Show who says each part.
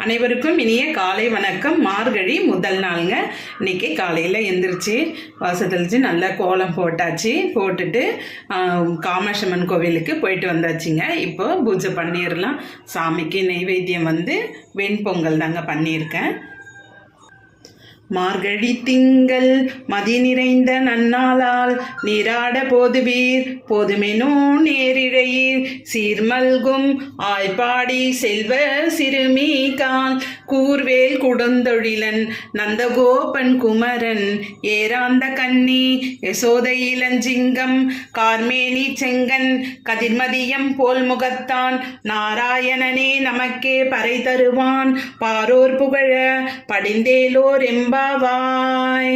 Speaker 1: அனைவருக்கும் இனிய காலை வணக்கம். மார்கழி முதல் நாளுங்க. இன்னைக்கு காலையில் எந்திரிச்சு வாசல் தெளித்து நல்லா கோலம் போட்டுட்டு காமாட்சியம்மன் கோவிலுக்கு போயிட்டு வந்தாச்சுங்க. இப்போ பூஜை பண்ணிடலாம். சாமிக்கு நெய்வேத்தியம் வெண்பொங்கல் தாங்க பண்ணியிருக்கேன். மார்கழி திங்கள் மதி நிறைந்த நன்னாளால் நீராட போதுவீர் போதுமெனோ நேரிழையீர் சீர்மல்கும் ஆய்பாடி செல்வ சிறுமிகான் கூர்வேல் குடந்தொழிலன் நந்தகோபன் குமரன் ஏராந்த கன்னி யசோத இளஞ்சிங்கம் கார்மேனி செங்கன் கதிர்மதியம் போல் முகத்தான் நாராயணனே நமக்கே பறை தருவான் பாரோர் புகழ படிந்தேலோர் எம்பாவாய்.